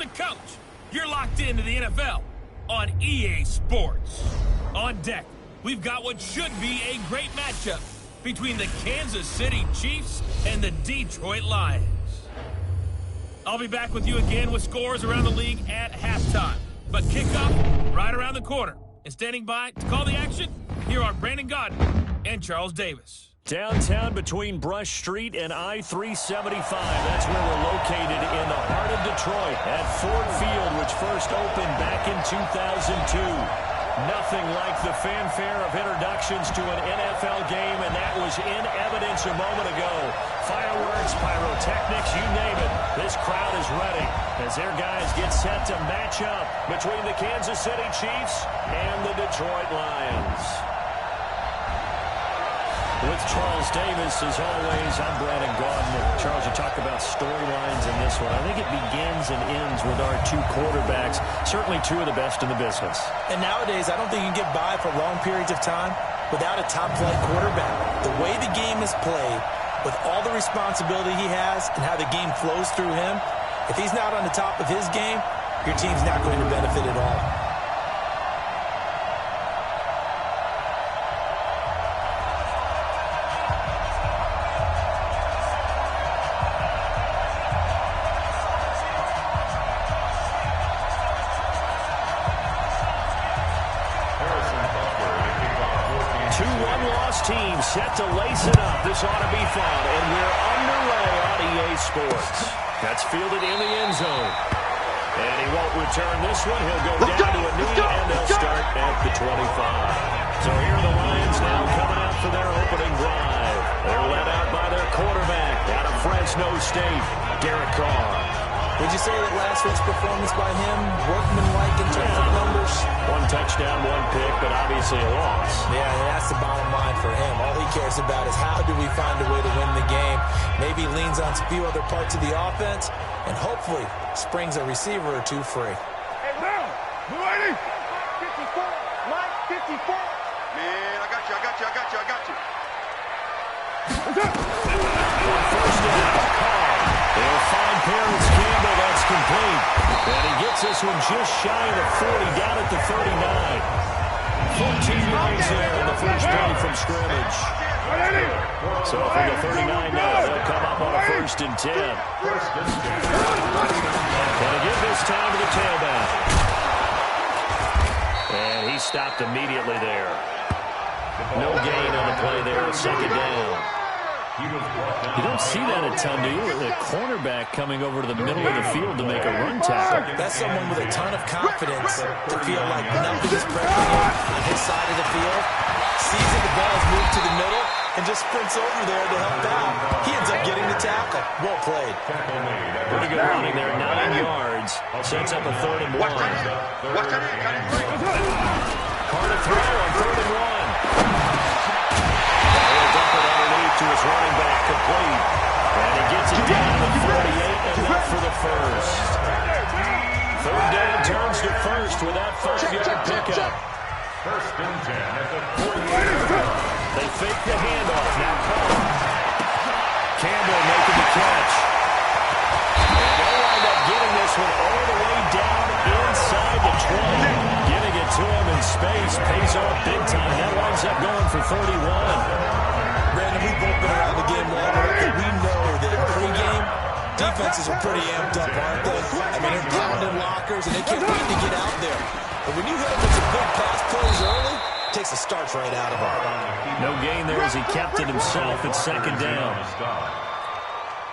the coach. You're locked into the NFL on EA Sports. On deck, we've got what should be a great matchup between the Kansas City Chiefs and the Detroit Lions. I'll be back with you again with scores around the league at halftime. But kickoff right around the corner. And standing by to call the action, here are Brandon Godden and Charles Davis. Downtown between Brush Street and I-375. That's where we're located in the heart of Detroit at Ford Field, which first opened back in 2002. Nothing like the fanfare of introductions to an NFL game, and that was in evidence a moment ago. Fireworks, pyrotechnics, you name it. This crowd is ready as their guys get set to match up between the Kansas City Chiefs and the Detroit Lions. With Charles Davis, as always, I'm Brandon Gaudin. Charles, you talk about storylines in this one. I think it begins and ends with our two quarterbacks, certainly two of the best in the business. And nowadays, I don't think you can get by for long periods of time without a top-flight quarterback. The way the game is played, with all the responsibility he has and how the game flows through him, if he's not on the top of his game, your team's not going to benefit at all. Team set to lace it up. This ought to be fun, and we're underway on EA Sports. That's fielded in the end zone. And he won't return this one. He'll go down to a knee, and they'll start at the 25. So here are the Lions now coming out for their opening drive. They're led out by their quarterback out of Fresno State, Derek Carr. Would you say that last week's performance by him, workmanlike in terms of numbers? One touchdown, one pick, but obviously a loss. Yeah, and that's the bottom line for him. All he cares about is how do we find a way to win the game. Maybe leans on a few other parts of the offense, and hopefully springs a receiver or two free. Hey, now, Milady! 54, Mike, 54. Man, I got you. First down, Carr. They'll find Parents Campbell. That's complete. And he gets this one just shy of the 40, down at the 39. 14 yards there in the first play from scrimmage. So from the 39 now, they'll come up on a 1st and 10. Gonna give this time to the tailback. And he stopped immediately there. No gain on the play there, 2nd down. You don't see that a ton, do you? The cornerback coming over to the middle of the field to make a run tackle. That's someone with a ton of confidence to feel like nothing is pressuring him on his side of the field. Sees that the ball is moved to the middle and just sprints over there to help out. He ends up getting the tackle. Well played. Pretty good running there, 9 yards. Sets up a 3rd and 1. Carr to throw on 3rd and 1. To his running back, complete. And he gets it down to 48, enough for the first. 3rd down turns to 1st with that 5-yard pickup. 1st and 10 at the 48. They fake the handoff. Now Carr. Campbell making the catch. And they'll wind up getting this one all the way down inside the 20. Getting it to him in space pays off big time. That winds up going for 31. Brandon, we've both been around the game long enough that we know that in pregame, defenses are pretty amped up, aren't they? I mean, they're pounding lockers, and they can't wait to get out there. But when you hit them with some big pass plays early, it takes the starch right out of them. No gain there as he kept it himself at 2nd down.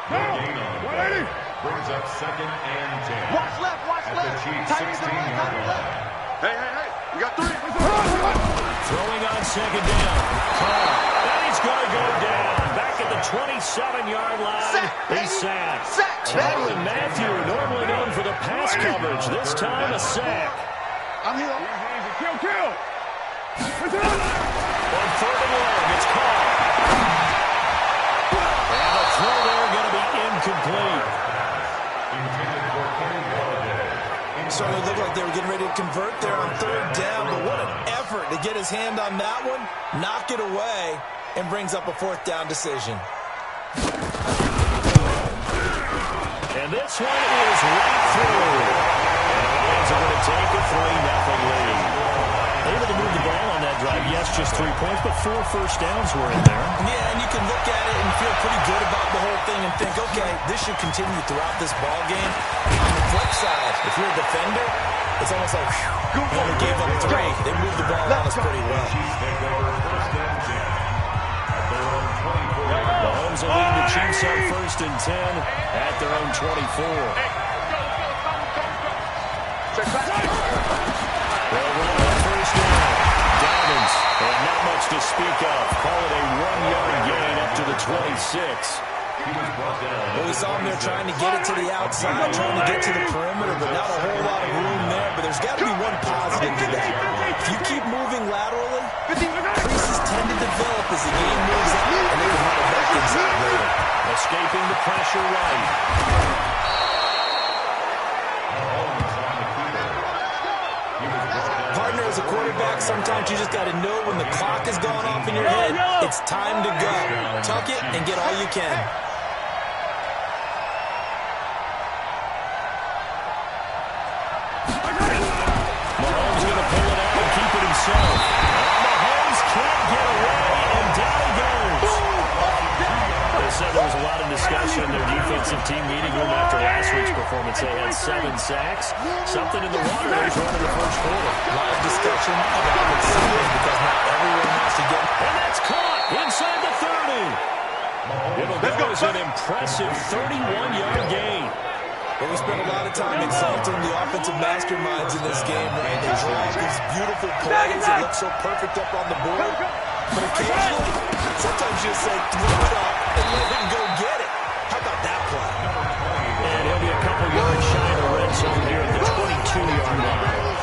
No gain on the play. Brings up 2nd and 10. Watch left. At the Chiefs' 16-yard line. Hey, you got 3. Throwing on 2nd down. Carr. And he's going to go down. Back at the 27-yard line. He's sacked. Tyrann Mathieu, normally known for the pass coverage. This time a sack. I'm here. Kill. On 3rd and 1, it's Carr. And the throw there going to be incomplete. Intended for Kenny Golladay. Certainly looked like they were getting ready to convert there on 3rd down, but what an effort to get his hand on that one, knock it away, and brings up a 4th down decision. And And this one is right through. And the Lions are going to take a 3-0 lead. Able to move the ball on that drive. Yes, just 3 points, but 4 first downs were in there. Yeah, and you can look at it and feel pretty good about the whole thing and think, okay, this should continue throughout this ball game. On the flip side, if you're a defender, it's almost like, whew, they only gave up 3. They moved the ball on us pretty well. Mahomes will lead the Chiefs on 1st and 10 at their own 24. They'll run on 1st down. Dobbins, and not much to speak of. Call it a 1-yard gain up to the 26. Well, we saw him there trying to get it to the outside, trying to get to the perimeter, but not a whole lot of room there. But there's got to be one positive to that. If you keep moving laterally, creases tend to develop as the game moves up, and they can have it back inside later. Escaping the pressure right. Partner, as a quarterback, sometimes you just got to know when the clock has gone off in your head, it's time to go. Tuck it and get all you can. Mahomes going to pull it out and keep it himself. And Mahomes can't get away, and down he goes. They said there was a lot of discussion in their defensive team meeting room after last week's performance. They had 7 sacks. Something in the water they thrown in the first quarter. A lot of discussion about it because not everyone has to get. And that's caught inside the 30. It'll go as an impressive 31-yard gain. But we spent a lot of time exalting the offensive masterminds in this game, right? They draw these beautiful plays that look so perfect up on the board. But occasionally, sometimes you just say, throw it up and let him go get it. How about that play? And he'll be a couple yards shy of the red zone here at the 22-yard line.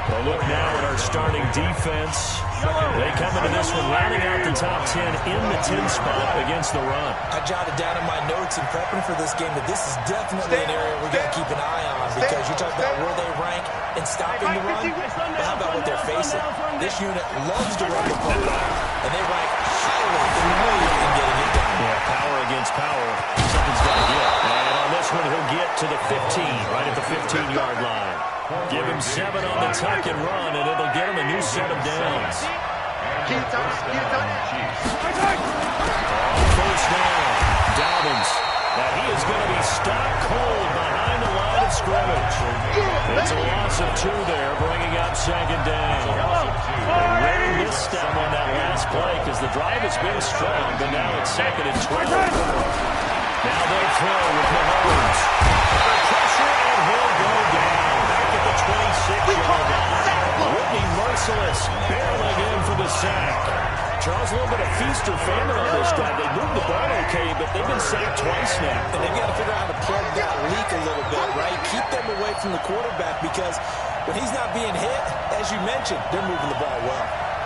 Well, look now at our starting defense. They come into this one rounding out the top 10 in the 10 spot against the run. I jotted down in my notes in prepping for this game that this is definitely an area we got to keep an eye on because you talk about where they rank in stopping the run, but how about what they're facing? This unit loves to run the football, and they rank highly in getting it done. Yeah, power against power. Something's got to get. And on this one, he'll get to the 15, right at the 15-yard line. Give him 7 on the tuck and run, and it'll get him a new set of downs. First down, Dobbins. Now he is going to be stopped cold behind the line of scrimmage. It's a loss of 2 there, bringing up 2nd down. They really misstep on that last play because the drive has been strong, but now it's 2nd and 12. Now they'll throw with Mahomes. Pressure, and he'll go down. Back at the 26-yard line. Whitney merciless, barreling in for the sack. Charles, a little bit of feast or famine on this drive. They moved the ball okay, but they've been sacked twice now. And they've got to figure out how to plug that leak a little bit, right? Keep them away from the quarterback because when he's not being hit, as you mentioned, they're moving the ball well.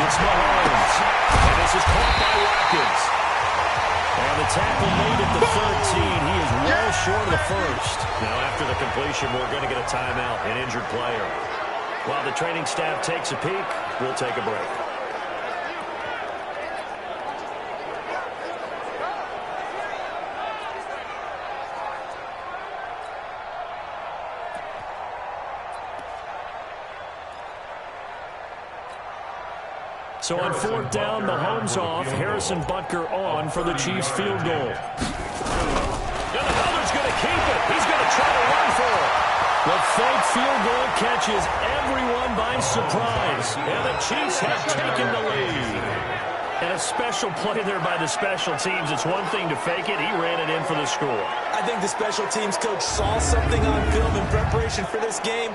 It's Mahomes. And this is caught by Watkins. And the tackle made at the 13. He is well short of the first. Now, after the completion, we're going to get a timeout, an injured player. While the training staff takes a peek, we'll take a break. So on 4th down, Mahomes off, Harrison Butker on for the Chiefs field goal. And Miller's going to keep it. He's going to try to run for it. The fake field goal catches everyone by surprise. And the Chiefs have taken the lead. And a special play there by the special teams. It's one thing to fake it. He ran it in for the score. I think the special teams coach saw something on film in preparation for this game.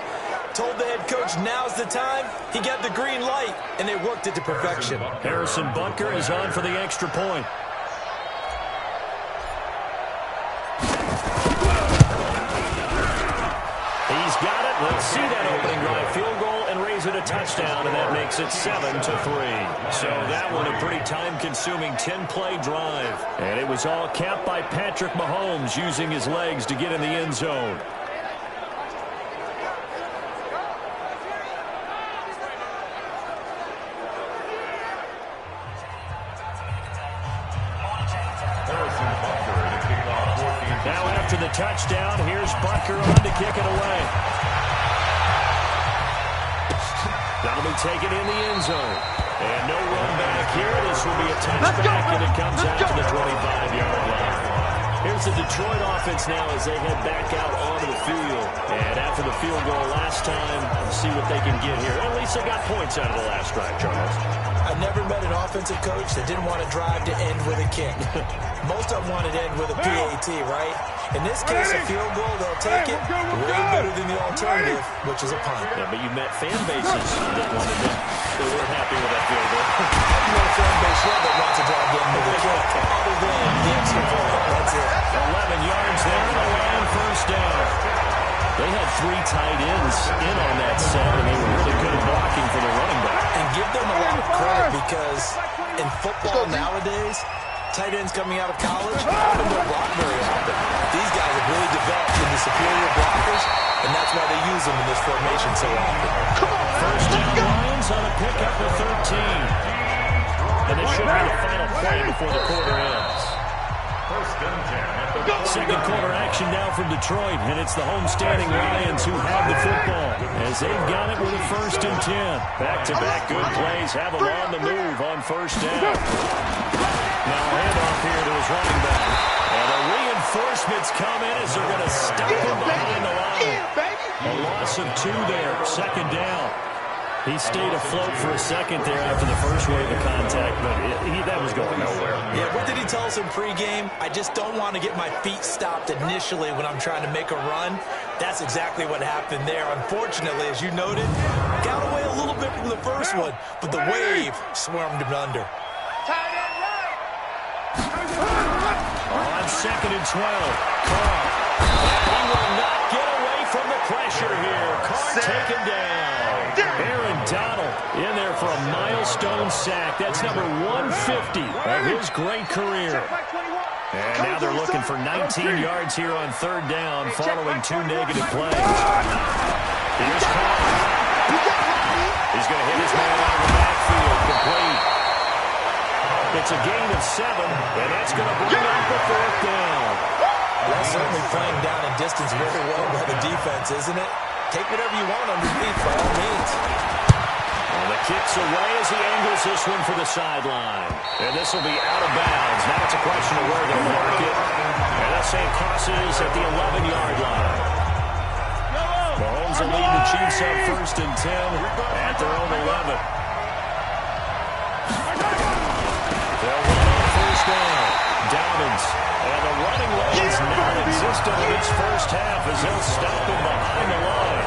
Told the head coach now's the time. He got the green light, and they worked it to perfection. Harrison Butker is on for the extra point. They'll see that opening drive field goal and raise it a touchdown, and that makes it 7-3. So that one a pretty time-consuming 10-play drive. And it was all capped by Patrick Mahomes using his legs to get in the end zone. Now after the touchdown, here's Butker on to kick it away. That'll be taken in the end zone. And no run back here. This will be a touchback, and it comes out to the 25-yard line. Here's the Detroit offense now as they head back out onto the field. And after the field goal last time, see what they can get here. At least they got points out of the last drive, Charles. I've never met an offensive coach that didn't want to drive to end with a kick. Most of them wanted to end with a PAT, right? In this case, a field goal, they'll take it way better than the alternative, which is a punt. Yeah, but you met fan bases that wanted that. They weren't happy with that field goal. You know, a fan base that wants to drive to end with a kick, other than the extra point. That's it. 11 yards there, and a line first down. They had 3 tight ends in on that set, and they were really good at blocking for the running back. And give them a lot of credit because in football nowadays, tight ends coming out of college often don't block very often. These guys have really developed into superior blockers, and that's why they use them in this formation so often. First down, Lions on a pickup of 13. And this should be the final play before the quarter ends. Second quarter action now from Detroit, and it's the homestanding Lions who have the football as they've got it with a 1st and 10. Back-to-back good plays have them on the move on first down. Now handoff here to his running back. And the reinforcements come in as they're going to stop him behind the line. A loss of 2 there, 2nd down. He stayed afloat for a second there after the first wave of contact, but that was going nowhere. Yeah, what did he tell us in pregame? I just don't want to get my feet stopped initially when I'm trying to make a run. That's exactly what happened there. Unfortunately, as you noted, got away a little bit from the first one, but the wave swarmed him under. On 2nd and 12, Carr. And he will not get away from the pressure here. Carr taken down. Aaron Donald in there for a milestone sack. That's number 150 of his great career. And now they're looking for 19 yards here on 3rd down following 2 negative plays. Here's Carr. He's going to hit his man out of the backfield. Complete. It's a gain of 7, and that's going to bring up the 4th down. That's certainly playing down in distance very well by the defense, isn't it? Take whatever you want underneath, by all means. And the kick's away as he angles this one for the sideline. And this will be out of bounds. Now it's a question of where they'll mark it. And that's saying crosses at the 11-yard line. Mahomes will lead the Chiefs up 1st and 10 at their own 11. They'll run on 1st down. Dobbins. And the running lane's non-existent in its first half as they'll stop him behind the line.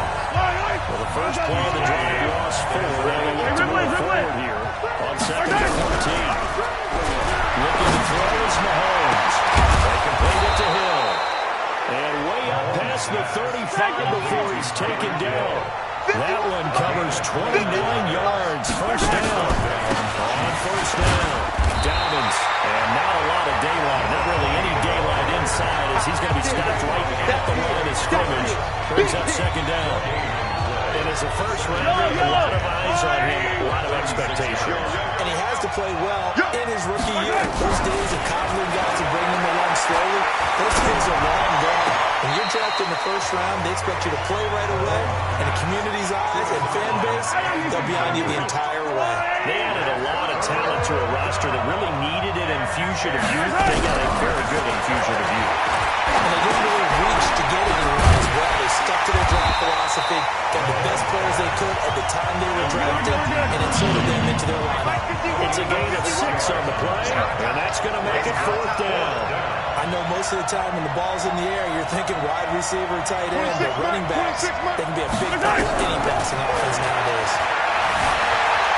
Well, the first play of the drive lost 4. Now they look to move forward here on 2nd and 14. Looking to throw is Mahomes. They complete it to Hill. And way up past the 35 before he's taken down. That one covers 29 yards. First down. On 1st down. Dobbins. And not a lot of daylight. Not really any daylight inside as he's going to be stopped right at the line of scrimmage. Brings up 2nd down. And as a first rounder, a lot of eyes on him, a lot of expectations. And he has to play well in his rookie year. Those days of coddling guys and bringing them along slowly, those days are long gone. When you're drafted in the 1st round, they expect you to play right away. And the community's eyes and fan base, they'll be on you the entire way. They added a lot of talent to a roster that really needed an infusion of youth. They got a very good infusion of youth. And they didn't really reach to get anyone as well. They stuck to their draft philosophy, got the best players they could at the time they were drafted, and inserted them into their lineup. It's a gain of 6 on the play, and that's going to make it 4th down. I know most of the time when the ball's in the air, you're thinking wide receiver, tight end, but running backs, they can be a big part of any passing offense nowadays.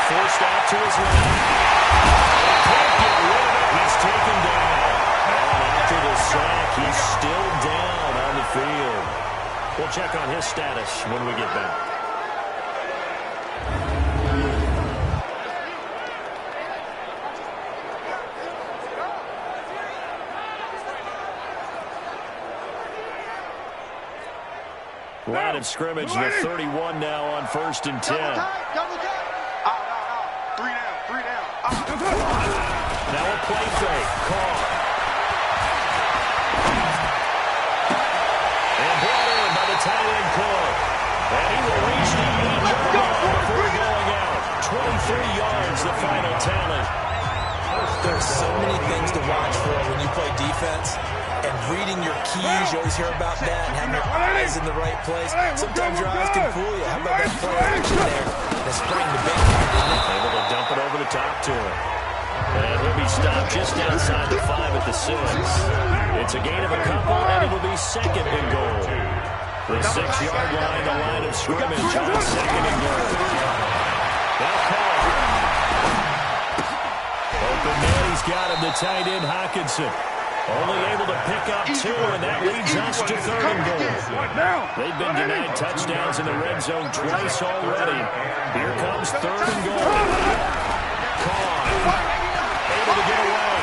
Forced out to his left. Can't get rid of it. He's taken down. And after the sack, he's still down on the field. We'll check on his status when we get back. Line of scrimmage, the 31 now on 1st and 10. Double tight. Out. 3 down. Now a play fake. Carr. And brought in by the tight end Carr. And he will reach the 8-yard line before going out. 23 yards, the final tally. There's so many things to watch for when you play defense. And reading your keys, you always hear about that, and having your eyes in the right place. Sometimes your eyes can fool you. How about that play action there? And sprang the big one, didn't it? Able to dump it over the top to him. And he'll be stopped just outside the 5 at the 6. It's a gain of a couple, and it'll be 2nd and goal. The 6-yard line, the line of scrimmage on 2nd and goal. Now Carr. Open man, he's got him, the tight end Hockenson. Only able to pick up 2, and that leads us to 3rd and goal. They've been denied touchdowns in the red zone twice already. Here comes 3rd and goal. Carr able to get away.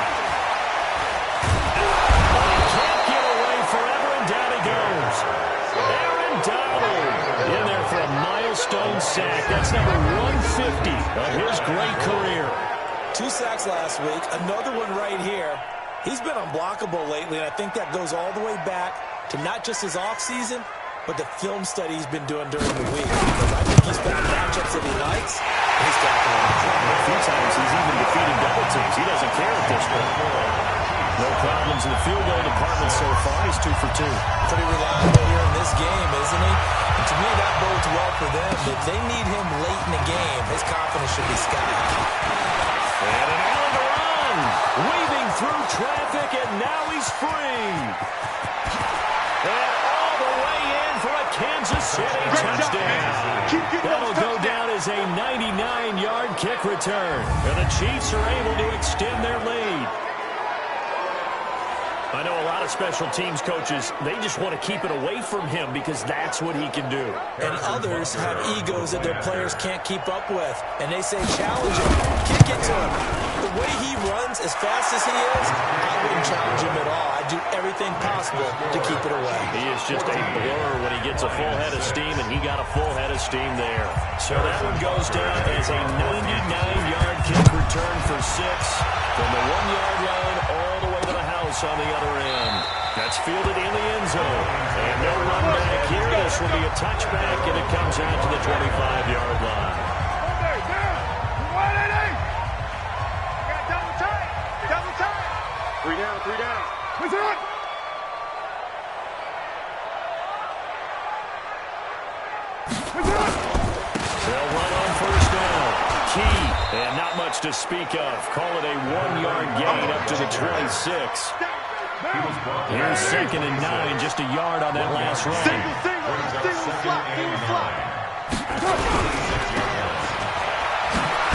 He can't get away forever, and down he goes. Aaron Donald in there for a milestone sack. That's number 150 of his great career. 2 sacks last week, another one right here. He's been unblockable lately, and I think that goes all the way back to not just his offseason, but the film study he's been doing during the week. Because I think he's found matchups that he likes, and he's capitalizing. A few times he's even defeated double teams. He doesn't care at this point. No problems in the field goal department so far. He's 2 for 2. Pretty reliable here in this game, isn't he? And to me, that bodes well for them. If they need him late in the game, his confidence should be sky high. And an alley to run. Weaving through traffic, and now he's free. And all the way in for a Kansas City touchdown. That'll go down as a 99-yard kick return. And the Chiefs are able to extend their lead. I know a lot of special teams coaches, they just want to keep it away from him because that's what he can do. And others have egos that their players can't keep up with. And they say, challenge him, kick it to him. The way he runs as fast as he is, I wouldn't challenge him at all. I'd do everything possible to keep it away. He is just a blur when he gets a full head of steam, and he got a full head of steam there. So that one goes down as a 99-yard kick return for 6 from the 1-yard line all the way to the house on the other end. That's fielded in the end zone. And no run back here. This will be a touchback, and it comes out to the 25-yard line. Double tight. 3 down. What's it? They'll run on 1st down. Key, and not much to speak of. Call it a 1-yard gain up to the 26. Here's 2nd and 9, just a yard on that last run. Single slot.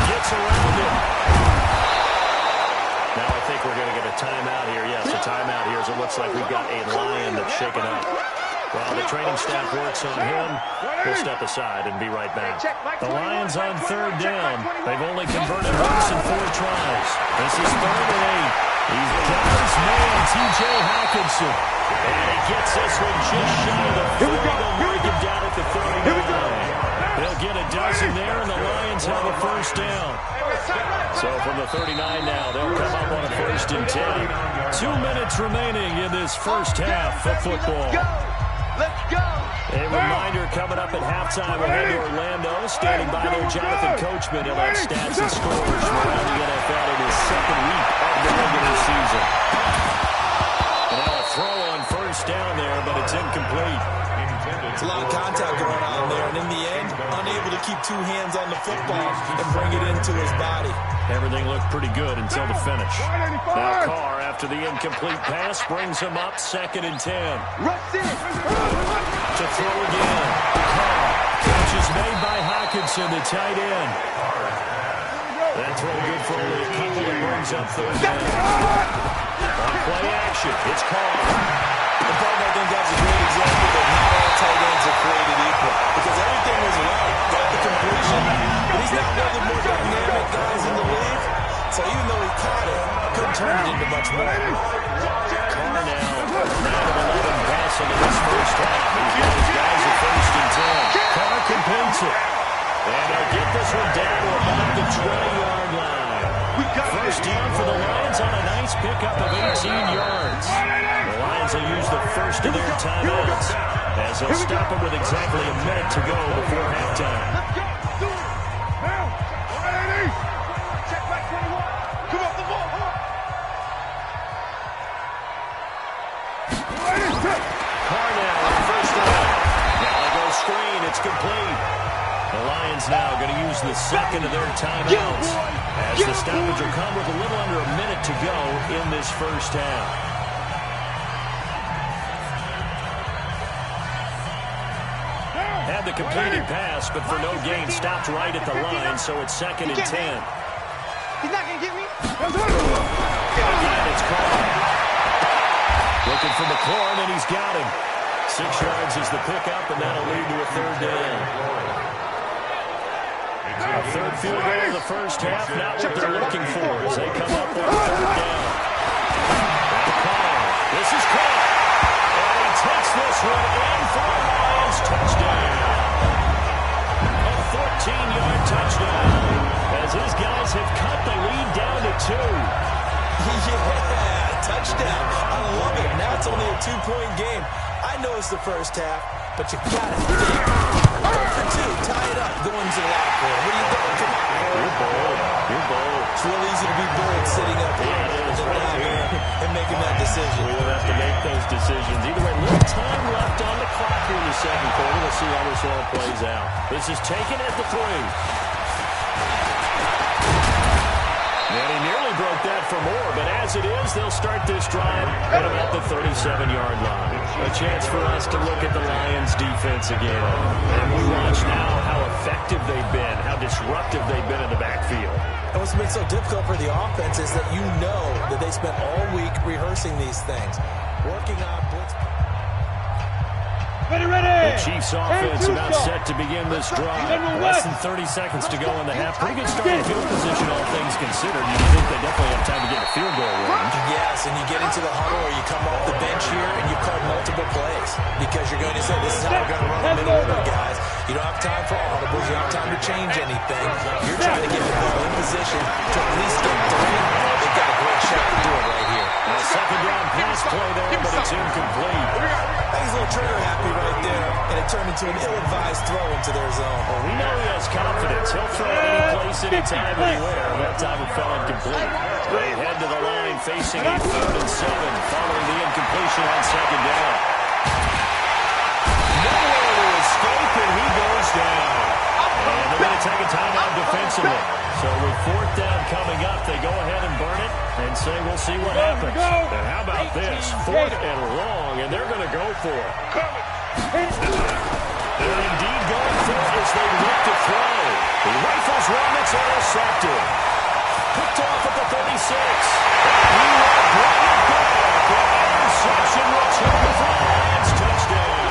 Gets around him. Now I think we're going to get a timeout here. Yes, a timeout here as it looks like we've got a Lion that's shaken up. While the training staff works on him, he'll step aside and be right back. The Lions on 3rd down. They've only converted once in 4 tries. This is 3rd and 8. He's got his man, T.J. Hockenson. And he gets this one just shy of the 40. They'll break him down at the 39. They'll get a dozen there, and the Lions have a 1st down. So from the 39 now, they'll come up on a 1st and 10. 2 minutes remaining in this first half of football. Let's go. A reminder coming up at halftime. We'll head to Orlando. Standing by there, Jonathan Coachman. He'll have stats and scores from around the NFL in his 2nd week of the regular season. And now a throw on 1st down there, but it's incomplete. It's a lot of contact going on there, and in the end, unable to keep 2 hands on the football and bring it into his body. Everything looked pretty good until the finish. Now Carr, after the incomplete pass, brings him up 2nd and 10. To throw again. Carr, catch is made by Hockenson, the tight end. That throw good for only a couple and brings up 3rd down. On play action, it's Carr. The problem, I think that's a great example that not all tight ends created equal because everything was right. Got the completion, but he's not one of the more dynamic guys in the league. So even though he caught it, couldn't turn it into much more. Carr now, 9 of 11 passing in this first half. He's got his guys at 1st and 10. Carr completes it. And they'll get this one down to about the 20-yard line. First down for the Lions on a nice pickup of 18 yards. The Lions will use the first of their timeouts as they'll stop it with exactly a minute to go before halftime. Check back 21. Come off the ball. Carr now on first down. Now they go screen. It's complete. The Lions now going to use the second of their timeouts as the stoppage will come with a little under a minute to go in this first half. Had the completed pass, but for no gain, stopped right at the line, so it's 2nd and 10. He's not going to get me. Again, it's Carr. Looking for McLaurin, and he's got him. 6 yards is the pickup, and that'll lead to a 3rd down. A 3rd field goal in the first half, not what they're looking for as they come up on 3rd down. Carr. This is Carr. And he takes this one in for a Lions touchdown. A 14-yard touchdown as his guys have cut the lead down to 2. Yeah, touchdown. I love it. Now it's only a 2-point game. I know it's the first half, but you got it there. 4 for 2, tie it up, go into the locker room. What do you think? Come on. You're bold. You're bold. It's real easy to be bold sitting up here and making that decision. We will have to make those decisions. Either way, little time left on the clock here in the 2nd quarter. We'll see how this all plays out. This is taken at the 3. And he nearly broke that for more, but as it is, they'll start this drive at about the 37-yard line. A chance for us to look at the Lions' defense again. And we watch now how effective they've been, how disruptive they've been in the backfield. And what's been so difficult for the offense is that you know that they spent all week rehearsing these things, working on blitz. Ready. The Chiefs offense about set to begin this drive. Less than 30 seconds to go in the half. Pretty good starting field position, all things considered. You think they definitely have time to get a field goal range. Yes, and you get into the huddle or you come off the bench here and you call multiple plays because you're going to say, this is how we're going to run them in order, guys. You don't have time for audibles. You don't have time to change anything. You're trying to get the ball in position to at least get 3. They've got a great shot to do it right here. A 2nd-down pass play there, but it's incomplete. He's a little trigger happy right there, and it turned into an ill-advised throw into their zone. Well, we know he has confidence. He'll throw it any place, anytime, anywhere. That time it fell incomplete. They head to the line facing a 3rd and 7 following the incompletion on 2nd down. Nowhere to escape, and he goes down. And they're going to take a timeout defensively. So with 4th down coming up, they go ahead and burn it and say, we'll see what happens. And how about this? 4th and long, and they're going to go for it. They're indeed going for it as they look to throw. He rifles one that's intercepted. Picked off at the 36. He will bring it back. An interception return for the Lions. Touchdown.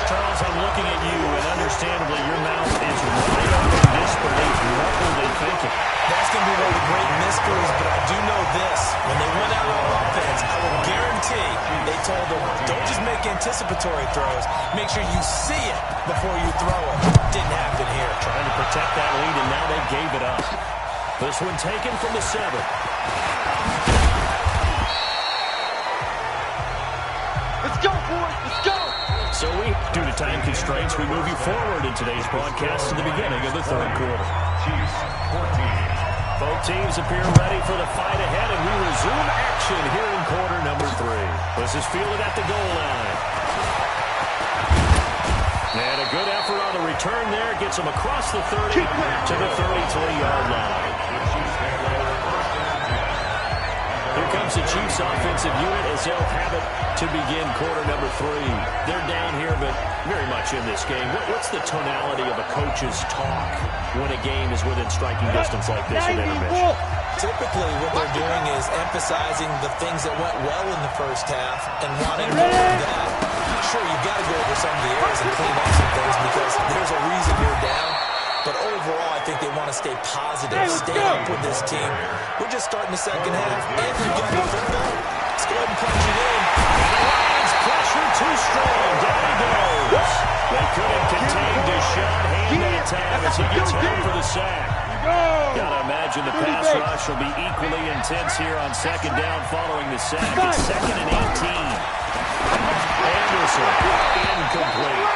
Charles, I'm looking at you, and understandably your mouth is wide open in disbelief. What were they thinking? That's going to be one of the great mysteries, but I do know this. When they went out on offense, I will guarantee they told them, don't just make anticipatory throws. Make sure you see it before you throw it. Didn't happen here. Trying to protect that lead, and now they gave it up. This one taken from the 7. Let's go, boys. Let's go. So due to time constraints, we move you forward in today's broadcast to the beginning of the 3rd quarter. Both teams appear ready for the fight ahead, and we resume action here in quarter number 3. This is fielded at the goal line. And a good effort on the return there. Gets him across the 30 to the 33-yard line. Here comes the Chiefs offensive unit as they'll have it to begin quarter number 3. They're down here, but very much in this game. What's the tonality of a coach's talk when a game is within striking distance like this at intermission? Typically, what they're doing is emphasizing the things that went well in the first half and wanting more of that. sure, you've got to go over some of the areas and clean up some things because there's a reason you're down. But overall, I think they want to stay positive, stay up with this team. We're just starting the second half, and we've got the football. Let's go ahead and punch it in. The Lions pressure too strong. Down he goes. They couldn't contain Deshaun. Hand that tab as he gets home for the sack. Gotta imagine the pass rush will be equally intense here on second down following the sack. It's 2nd and 18. Anderson, incomplete.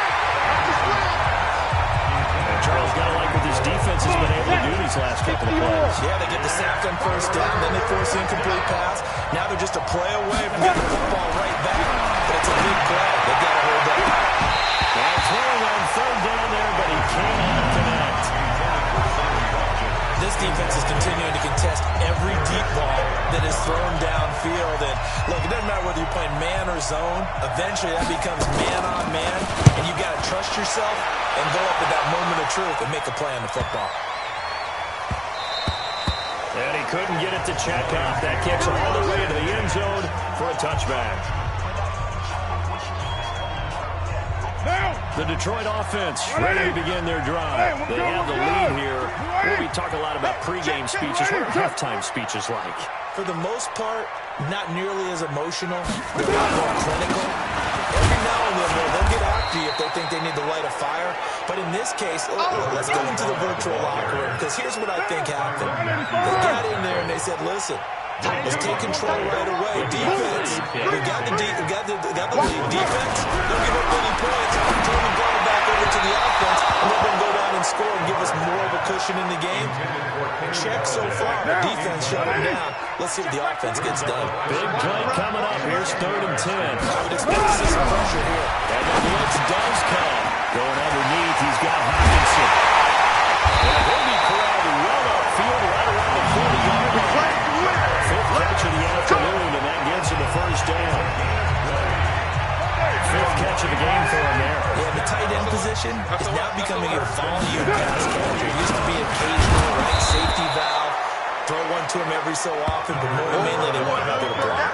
Charles, got to like what this defense has been able to do these last couple of plays. Yeah, they get the sack on first down, then they force the incomplete pass. Now they're just a play away from getting the football right back. But it's a big play. They've got to hold up. Well, throwing on 3rd down there, but he cannot connect. This defense is continuing to contest every deep ball that is thrown downfield. And look, it doesn't matter whether you're playing man or zone. Eventually, that becomes man on man. And you've got to trust yourself and go up at that moment of truth and make a play on the football. And he couldn't get it to check out. That kicks all the way to the end zone for a touchback. The Detroit offense ready to begin their drive. They have the lead here. We talk a lot about pregame speeches. What are halftime speeches like? For the most part, not nearly as emotional. They're a lot more clinical. Every now and then, they'll get after you if they think they need to light a fire. But in this case, let's go into the virtual locker room, because here's what I think happened. They got in there and they said, listen, let's take control right away. Defense, we got the lead. Defense, don't give up any points. Turn the ball back over to the offense, and let them go down and score and give us more of a cushion in the game. Check so far. Defense shut them down. Let's see what the offense gets done. Big play coming up. Here's 3rd and 10. I would expect to see some pressure here. And the blitz does come. Going underneath, he's got Hawkinson. And he'll be corralled well upfield right around the 40-yard line. 5th catch of the afternoon, and that gets him the first down. 5th catch of the game for him there. Yeah, the tight end position is now becoming a volume pass catcher. It used to be occasional, right? Safety valve. Throw one to him every so often, but more than mainly they want him out there to block.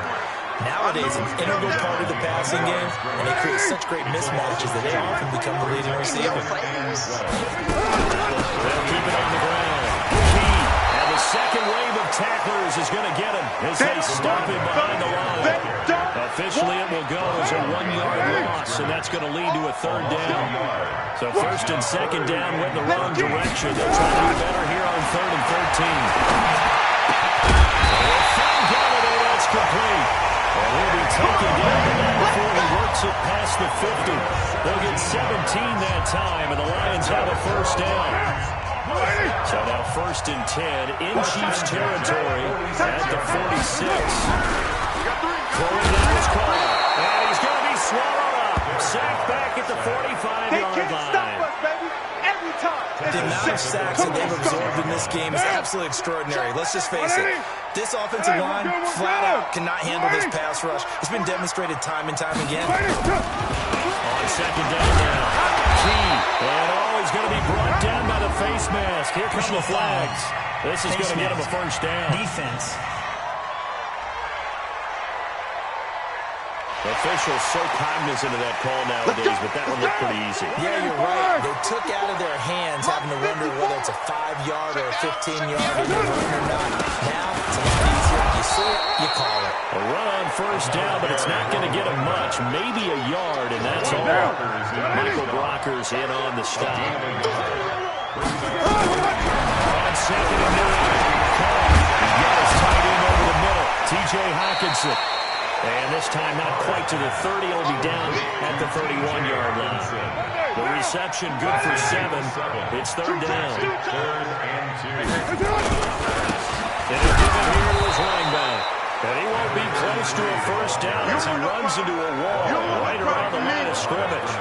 Nowadays, an integral part of the passing game, and they create such great mismatches that they often become the leading receiver. They'll keep it on the ground. Key, and the second wave of tacklers is going to get him as they stop him behind the line. Officially, it will go as a 1-yard loss, and that's going to lead to a 3rd down. So 1st and 2nd down went in the wrong direction. They'll try to do better here on 3rd and 13. Galladay, that's complete. And he'll be taken down before he works it past the 50. They'll get 17 that time, and the Lions have a 1st down. So now 1st and 10 in Chiefs territory at the 46. Throwing down his call, and he's going to be swallowed up. Sacked back at the 45-yard line. The amount of sacks that they've absorbed in this game is absolutely extraordinary. Let's just face it. This offensive line, flat out, cannot handle this pass rush. It's been demonstrated time and time again. On 2nd down now. Key. And he's going to be brought down by the face mask. Here come the flags. This is going to get him a 1st down. Defense. Officials so cognizant of that call nowadays, but that one looked pretty easy. Yeah, you're right. They took out of their hands having to wonder whether it's a 5-yard or a 15-yard run or not. Now, it's a lot easier. You see it, you call it. A run on 1st down, but it's not going to get him much. Maybe a yard, and that's all. Michael Brocker's in on the stop. On 2nd and 9. He's got his tight end over the middle. T.J. Hawkinson. And this time not quite to the 30. He'll be down at the 31-yard line. The reception good for 7. It's 3rd down. And he'll give it here to his running back. And he won't be close to a 1st down as he runs into a wall right around the line of scrimmage.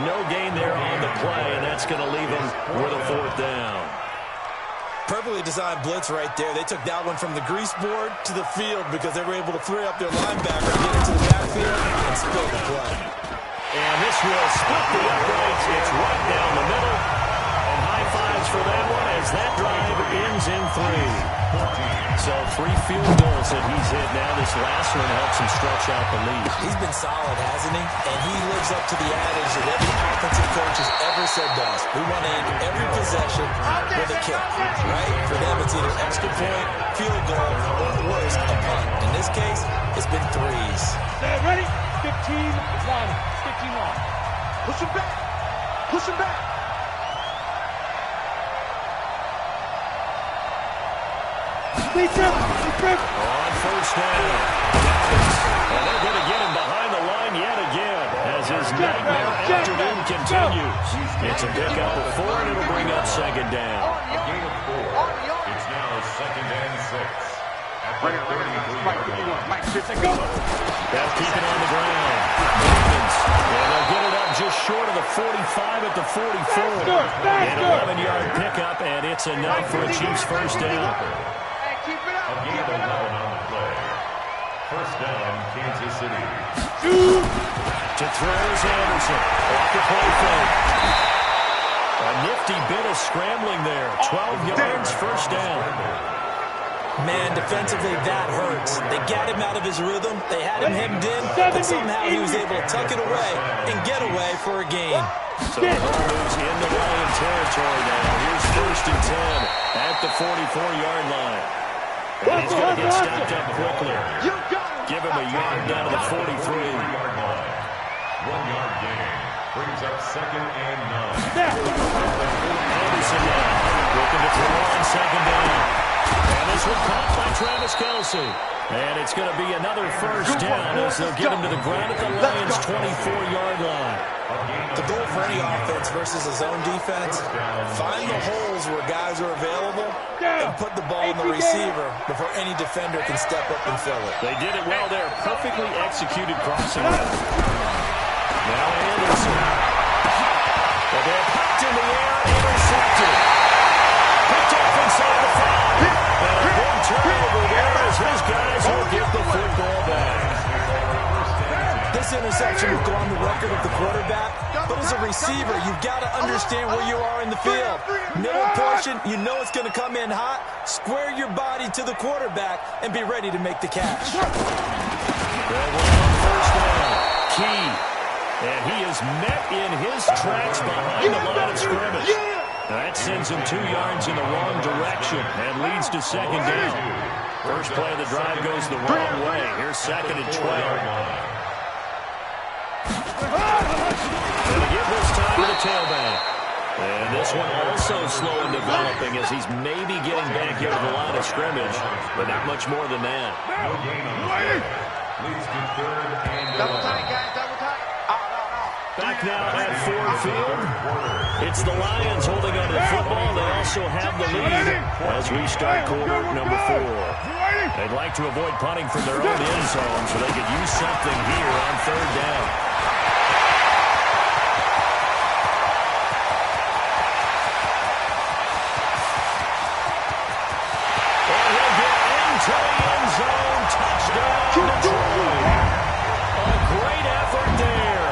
No gain there on the play, and that's going to leave him with a 4th down. Perfectly designed blitz right there. They took that one from the grease board to the field because they were able to free up their linebacker, get into the backfield, and spill the play. And this will split the uprights. It's right down the middle. And high fives for that one as that drive ends in 3. So 3 field goals that he's hit now. This last one helps him stretch out the lead. He's been solid, hasn't he? And he lives up to the adage that every offensive coach has ever said to us. We want to end every possession with a kick, right? For them, it's either extra point, field goal, or worse, a punt. In this case, it's been threes. Ready? 15-1. 15-1. Push him back. Push him back. On first down. And they're going to get him behind the line yet again as his nightmare afternoon continues. It's a pickup of 4, and it'll bring up second down. A gain of 4. It's now 2nd and 6. At the 33-yard line. They'll keep it on the ground. Ravens, and they'll get it up just short of the 45 at the 44. An 11-yard pickup, and it's enough for a Chiefs first down. A gain of 11 on the play. First down, Kansas City. To throw is Anderson. Off the play fake. A nifty bit of scrambling there. 12 yards, first down. Man, defensively, that hurts. They got him out of his rhythm. They had him hemmed in, but somehow he was able to tuck it away and get away for a gain. So the ball moves into Lion territory now. Here's first and 10 at the 44-yard line. And he's going to get stopped up quickly. Give him a yard down to the 43. 1-yard gain. Brings up 2nd and 9. Anderson now looking to throw on second down. And this one caught by Travis Kelce. And it's going to be another first down as they'll get him to the ground at the Lions' 24-yard line. The goal for any offense versus a zone defense, find the holes where guys are available and put the ball in the receiver before any defender can step up and fill it. They did it well there. Perfectly executed crossing route. Now Anderson. Well, they're popped in the air, intercepted. Picked off inside the 5. And a big turnover there as his guys will get the football back. This interception will go on the record of the quarterback, but as a receiver, you've got to understand where you are in the field. Middle portion, you know it's going to come in hot. Square your body to the quarterback and be ready to make the catch. First down, Key. And he is met in his tracks behind the line of scrimmage. That sends him 2 yards in the wrong direction and leads to second down. First play of the drive goes the wrong way. Here's 2nd and 12. Going to give this time to the tailback. And this one also slow in developing as he's maybe getting back here to the line of scrimmage, but not much more than that. No gain on the play. Leads to 3rd and 11. Double tight, guys, double tight. Back now at Ford Field. It's the Lions holding on to the football. They also have the lead as we start quarter number 4. They'd like to avoid punting from their own end zone so they could use something here on 3rd down. And he'll get into the end zone. Touchdown, Detroit. A great effort there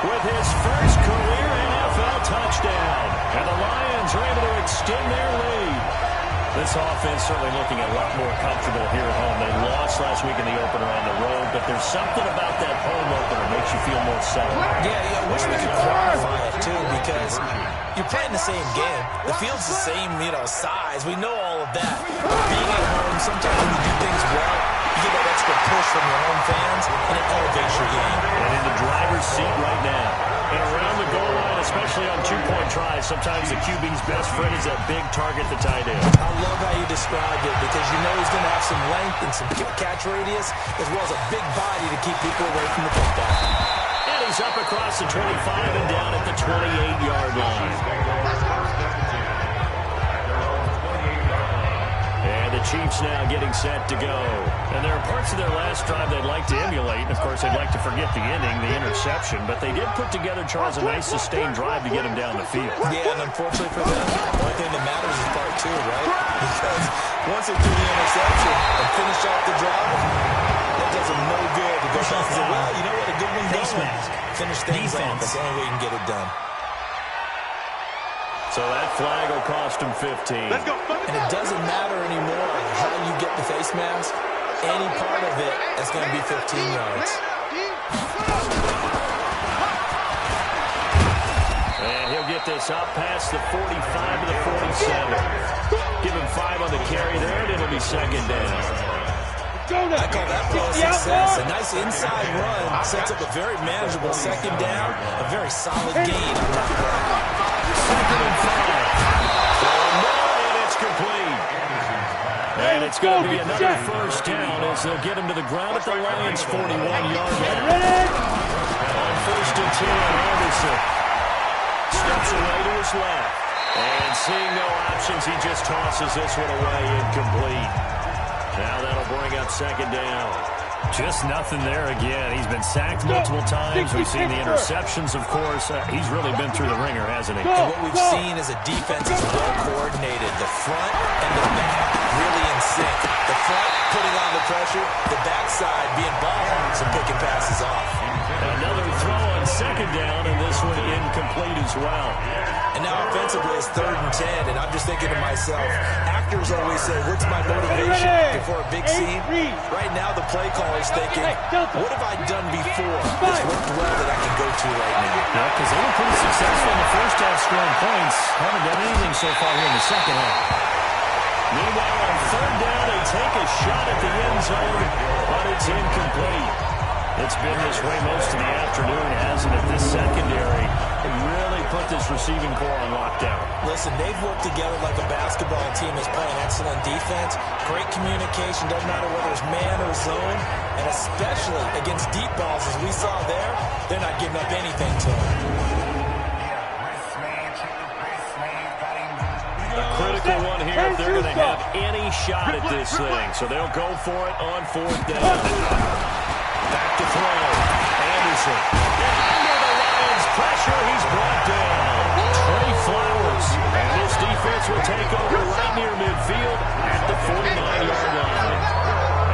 with his first career NFL touchdown. And the Lions are able to extend their lead. This offense certainly looking a lot more comfortable here at home. They lost last week in the opener on the road, but there's something about that home opener that makes you feel more settled. Yeah, I wish we could quantify it, too, because you're playing the same game. The field's the same, size. We know all of that. Being at home, sometimes when you do things well, you get that extra push from your home fans, and it elevates your game. And in the driver's seat right now. And around the goal line, especially on 2-point tries, sometimes the QB's best friend is that big target, the tight end. I love how you described it because you know he's going to have some length and some catch radius as well as a big body to keep people away from the football. And he's up across the 25 and down at the 28-yard line. And the Chiefs now getting set to go. And there are parts of their last drive they'd like to emulate. And, of course, they'd like to forget the inning, the interception. But they did put together, Charles, a nice sustained drive to get him down the field. Yeah, and unfortunately for them, the only thing that matters is part 2, right? Because once they do the interception and finish off the drive, that does them no good to go back and say, well, you know what, a good one done. Finish things off. That's the only way you can get it done. So that flag will cost him 15. Let's go. And it doesn't matter anymore how you get the face mask. Any part of it is going to be 15 yards. And he'll get this up past the 45 to the 47. Give him 5 on the carry there, and it'll be second down. I call that play a success. A nice inside run sets up a very manageable second down. A very solid gain on that play. Second and 5. And it's complete. And it's going to be another first down as they'll get him to the ground at the Lions' 41-yard line. On first and 10, Anderson steps away to his left. And seeing no options, he just tosses this one away, incomplete. Now that'll bring up second down. Just nothing there again. He's been sacked multiple times. We've seen the interceptions, of course. He's really been through the ringer, hasn't he? And what we've seen is a defense is well coordinated. The front and the back really in sync. The front putting on the pressure, the backside being ball hawks and picking passes off. Another throw on second down, and this one incomplete as well. And now offensively it's 3rd and 10, and I'm just thinking to myself, actors always say, what's my motivation before a big scene? Right now the play caller's thinking, what have I done before that's worked well that I can go to right now? Yeah, because they were pretty successful in the first half scoring points. Haven't done anything so far here in the second half. Meanwhile, on third down, they take a shot at the end zone, but it's incomplete. It's been this way most of the afternoon, hasn't it? This secondary really put this receiving core on lockdown. Listen, they've worked together like a basketball team is playing excellent defense. Great communication, doesn't matter whether it's man or zone. And especially against deep balls, as we saw there, they're not giving up anything to them. A critical one here if they're going to have any shot at this thing. So they'll go for it on fourth down. Back to throw. Anderson. Under the Lions' pressure, he's brought down. Trey Flowers. And this defense will take over right near midfield at the 49-yard line.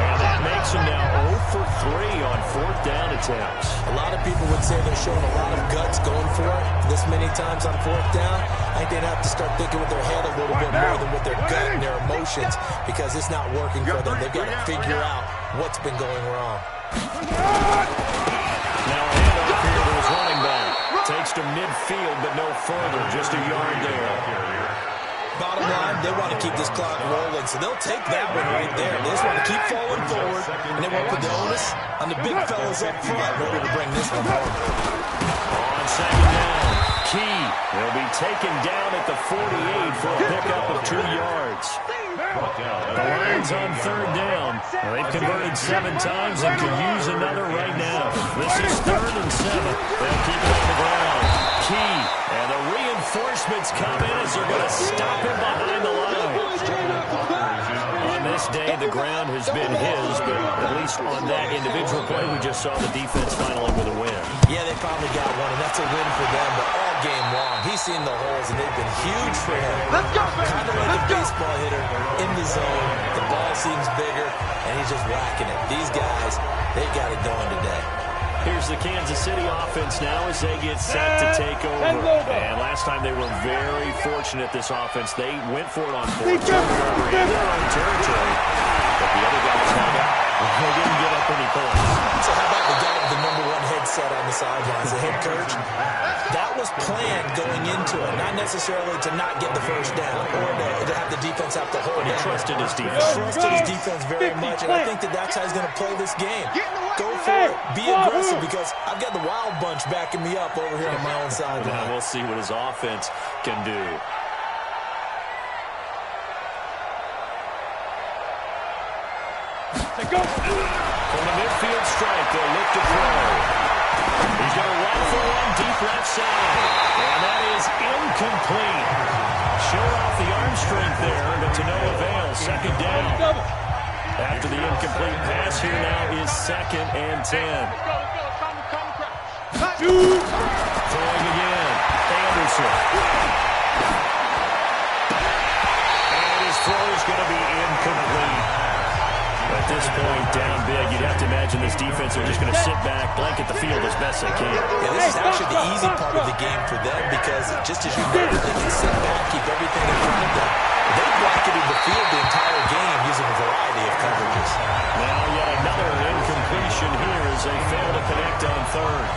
And that makes him now 0 for 3 on fourth down attempts. A lot of people would say they're showing a lot of guts going for it this many times on fourth down. I think they'd have to start thinking with their head a little bit more than with their gut and their emotions because it's not working for them. They've got to figure out what's been going wrong. Now a handoff here to his running back. Takes to midfield, but no further. Just a yard there. Bottom line, they want to keep this clock rolling, so they'll take that one right there. They just want to keep falling forward, and they won't put the onus on the big fellas up front in order to bring this one home. On second down, Key will be taken down at the 48 for a pickup of 2 yards. The Lions on third down. Well, they've converted 7 times and could use another right now. This is 3rd and 7. They'll keep it on the ground. Key, and the reinforcements come in as they're going to stop him behind the line. On this day, the ground has been his, but at least on that individual play, we just saw the defense finally with a win. Yeah, they finally got one, and that's a win for them, but all game long, he's seen the holes, and they've been huge for him. Kind of like a baseball hitter in the zone. The ball seems bigger, and he's just whacking it. These guys, they got it going today. Here's the Kansas City offense now as they get set to take over. And last time they were very fortunate, this offense. They went for it on fourth down in their own territory. But the other guys held up. They didn't give up any points. So how about the guy with the #1 headset on the sidelines, the head coach? That was planned going into it, not necessarily to not get the first down or to have the defense have to hold it. He trusted his defense. Trusted his defense very much, and I think that's how he's going to play this game. Go for it. Be aggressive because I've got the wild bunch backing me up over here on my own sideline. Now we'll see what his offense can do. From the midfield strike, they'll look to throw. He's going to run for one deep left side. And that is incomplete. Showed off the arm strength there, but to no avail. Second down. After the incomplete pass, here now is 2nd and 10. Throwing again. Anderson. And his throw is going to be incomplete. At this point, down big, you'd have to imagine this defense are just going to sit back, blanket the field as best they can. Yeah, this is actually the easy part of the game for them because just as you noted, they can sit back, keep everything in front of them. They blanketed the field the entire game using a variety of coverages. Now yet another incompletion here as they fail to connect on third.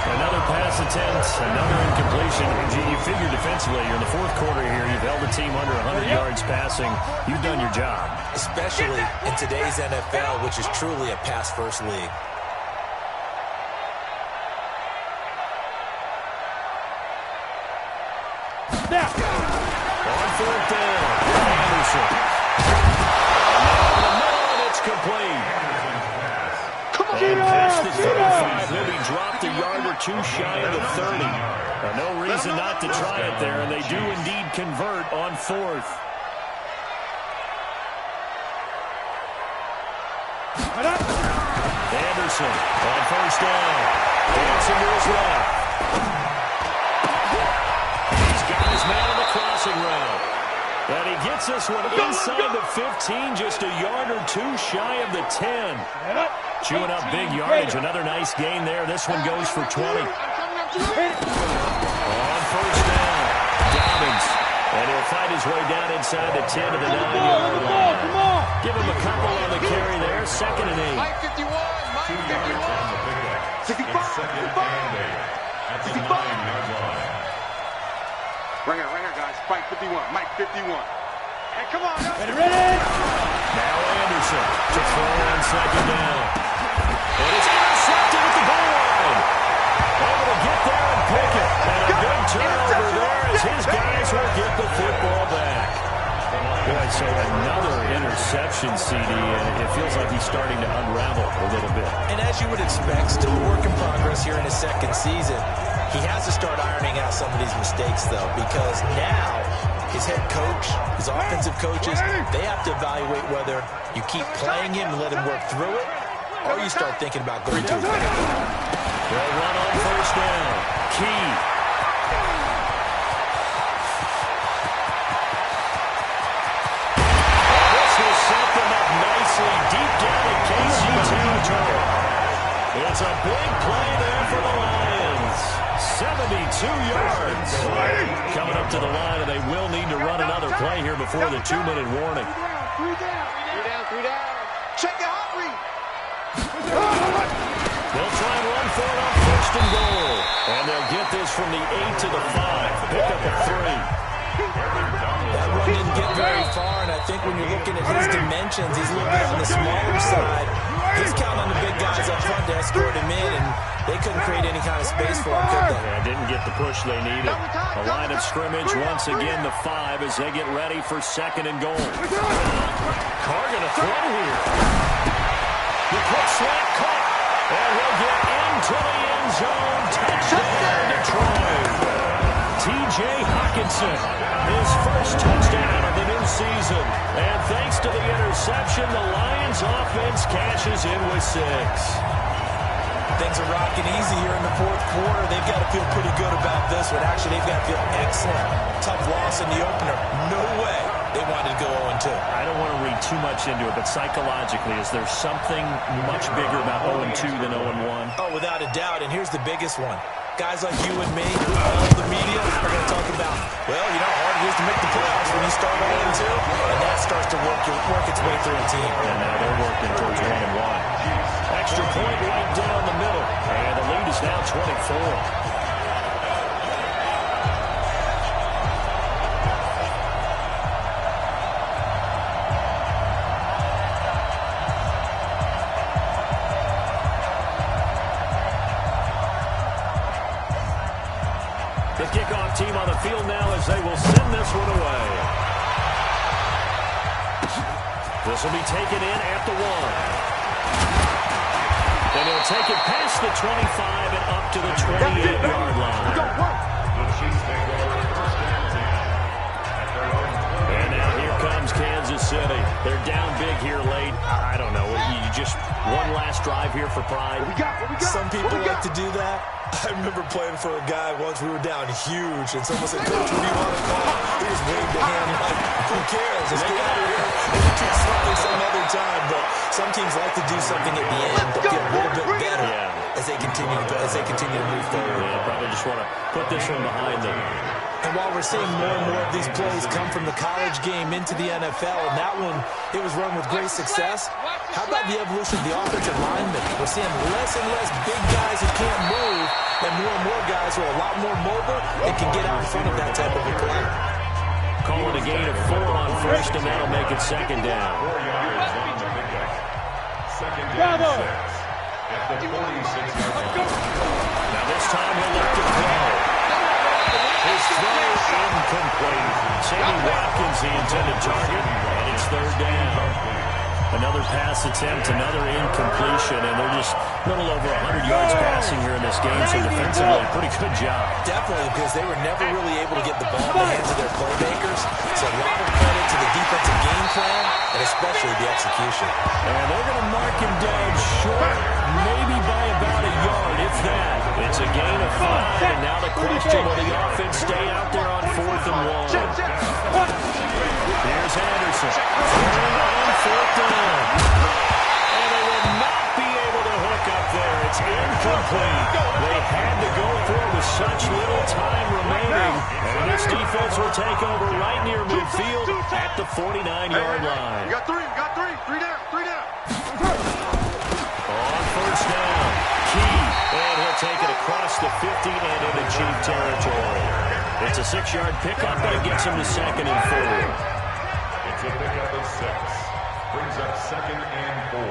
Another pass attempt, another incompletion. You figure defensively, you're in the fourth quarter here. You've held the team under 100 yards passing. You've done your job. Especially in today's NFL, which is truly a pass-first league. On fourth down, Anderson. Now in the middle, and it's complete. And past the 35, he'll be dropped a yard or two shy of the 30. No reason not to try it there, and they do indeed convert on fourth. Anderson on first down. Dancing to his left. He's got his man on the crossing route. And he gets this one inside the 15, just a yard or two shy of the 10. Chewing up big yardage. Another nice gain there. This one goes for 20. On first down, Dobbins. And he'll fight his way down inside the 10 to the 9-yard line. Give him a couple on the carry there. 2nd and 8. Mike 51, Mike 51. 65, 65. At the 9-yard line. Right here, guys. Mike 51, Mike 51. Hey, come on. Ready? Now Anderson to throw on 2nd down. And it's intercepted at the goal line. Able to get there and pick it. And a big turnover there as his guys will get the football back. Boy, so another interception, CD, and it feels like he's starting to unravel a little bit. And as you would expect, still a work in progress here in his second season. He has to start ironing out some of these mistakes, though, because now his head coach, his offensive coaches, they have to evaluate whether you keep playing him and let him work through it, or you start thinking about going to his back. They'll run on first down. Key. This will set them up nicely deep down in KC territory. It's a big play there for the Lions. 72 yards. Coming up to the line, and they will need to run another play here before the 2-minute warning. 3 down. Check the hot read. They'll try and run for it on 1st and goal. And they'll get this from the 8 to the 5. Pick up a 3. That run didn't get very far, and I think when you're looking at his dimensions, he's a little bit on the smaller side. He's counting on the big guys up front to escort him in, and they couldn't create any kind of space for him, could they? Yeah, didn't get the push they needed. A line of scrimmage, once again the 5 as they get ready for 2nd and goal. Carr going to throw here. The quick slant caught, and he'll get into the end zone. Touchdown, Detroit. T.J. Hockenson, his first touchdown of the new season. And thanks to the interception, the Lions offense cashes in with 6. Things are rocking easy here in the fourth quarter. They've got to feel pretty good about this one. Actually, they've got to feel excellent. Tough loss in the opener. No way they wanted to go 0-2. I don't want to read too much into it, but psychologically, is there something much bigger about 0-2 than 0-1? Oh, without a doubt, and here's the biggest one. Guys like you and me, all of the media, are going to talk about, well, you know how hard it is to make the playoffs when you start 0-2, and that starts to work its way through a team. And now they're working towards 1-1. Extra point right down the middle, and the lead is now 24. The kickoff team on the field now as they will send this one away. This will be taken in at the 1. And he'll take it past the 25 and up to the 28-yard line. And now here comes Kansas City. They're down big here late. I don't know. You just one last drive here for pride. Some people like to do that. I remember playing for a guy once. We were down huge, and someone said, "Coach, what do you want to call?" He just waved a hand like, "Who cares? Let's get out of here. We'll do something some other time." But some teams like to do something at the end to feel a little bit better as they continue to move forward. Yeah, probably just want to put this one behind them. And while we're seeing more and more of these plays come from the college game into the NFL, and that one, it was run with great success, how about the evolution of the offensive linemen? We're seeing less and less big guys who can't move, and more guys who are a lot more mobile and can get out in front of that type of a play. Calling a gain of 4 on first, and that'll make it second down. 4 yards on the pickup. Second down 6 at the 46-yard line. Now this time he'll look to throw. His throw incomplete. Sammy Watkins, the intended target, and it's third down. Another pass attempt, another incompletion, and they're just a little over 100 yards passing here in this game, so defensively, pretty good job. Definitely, because they were never really able to get the ball in the hands of their playmakers. So a lot of credit to the defensive game plan, and especially the execution. And they're going to mark him down short, maybe by about a yard, if that. It's a gain of 5, and now the question, will the offense stay out there on 4th and 1? Here's Anderson. On 4th down. And they will not be able to hook up there. It's incomplete. They had to go for it with such little time remaining. And this defense will take over right near midfield at the 49-yard line. You got three. Three down. On first down, Key, and he'll take it across the 50 and into Chief territory. It's a 6-yard pickup, but it gets him to 2nd and 4. It's a pickup of 6. Brings up 2nd and 4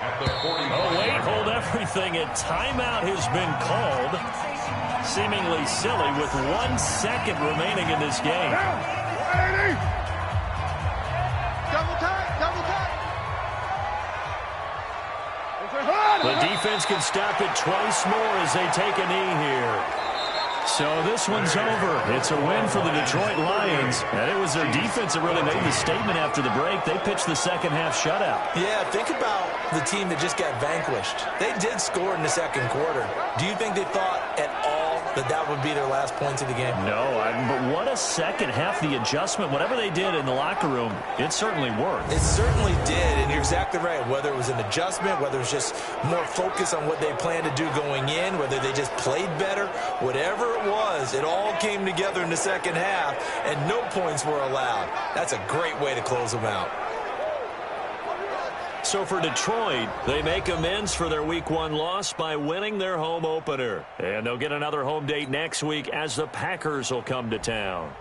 at the 45. Oh, wait, hold everything. A timeout has been called. Seemingly silly with 1 second remaining in this game. Double tight. The defense can stop it twice more as they take a knee here. So this one's over. It's a win for the Detroit Lions. And it was their defense that really made the statement after the break. They pitched the second half shutout. Yeah, think about the team that just got vanquished. They did score in the second quarter. Do you think they thought at all that would be their last points of the game? No, but what a second half. The adjustment, whatever they did in the locker room, it certainly worked. It certainly did, and you're exactly right. Whether it was an adjustment, whether it was just more focus on what they planned to do going in, whether they just played better, whatever it was, it all came together in the second half, and no points were allowed. That's a great way to close them out. So for Detroit, they make amends for their Week 1 loss by winning their home opener. And they'll get another home date next week as the Packers will come to town.